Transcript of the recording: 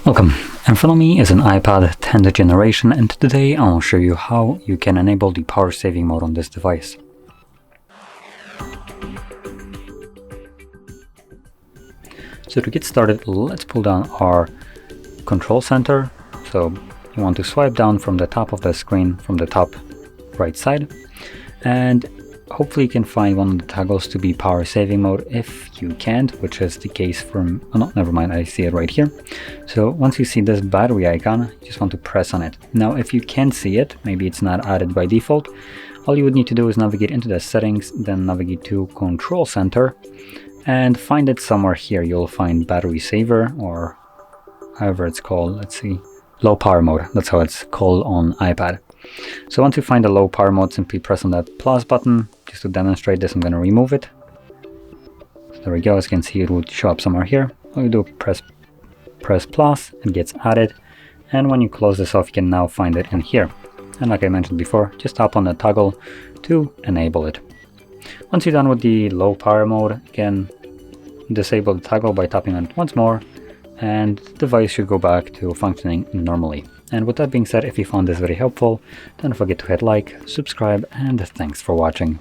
Welcome. In front of me is an iPad 10th generation, and today I'll show you how you can enable the power saving mode on this device. So to get started, let's pull down our control center. So you want to swipe down from the top of the screen, from the top right side, and hopefully you can find one of the toggles to be power saving mode. If you can't, which is the case from, oh no, never mind, I see it right here. So once you see this battery icon, you just want to press on it. Now if you can't see it, maybe it's not added by default, all you would need to do is navigate into the settings, then navigate to control center and find it somewhere here. You'll find battery saver, or however it's called, let's see, low power mode, that's how it's called on iPad. So once you find the low power mode, simply press on that plus button. Just to demonstrate this, I'm going to remove it. So there we go, as you can see it would show up somewhere here. All you do, press plus, it gets added, and when you close this off you can now find it in here. And like I mentioned before, just tap on the toggle to enable it. Once you're done with the low power mode, again disable the toggle by tapping on it once more, and the device should go back to functioning normally. And with that being said, if you found this very helpful, don't forget to hit like, subscribe, and thanks for watching.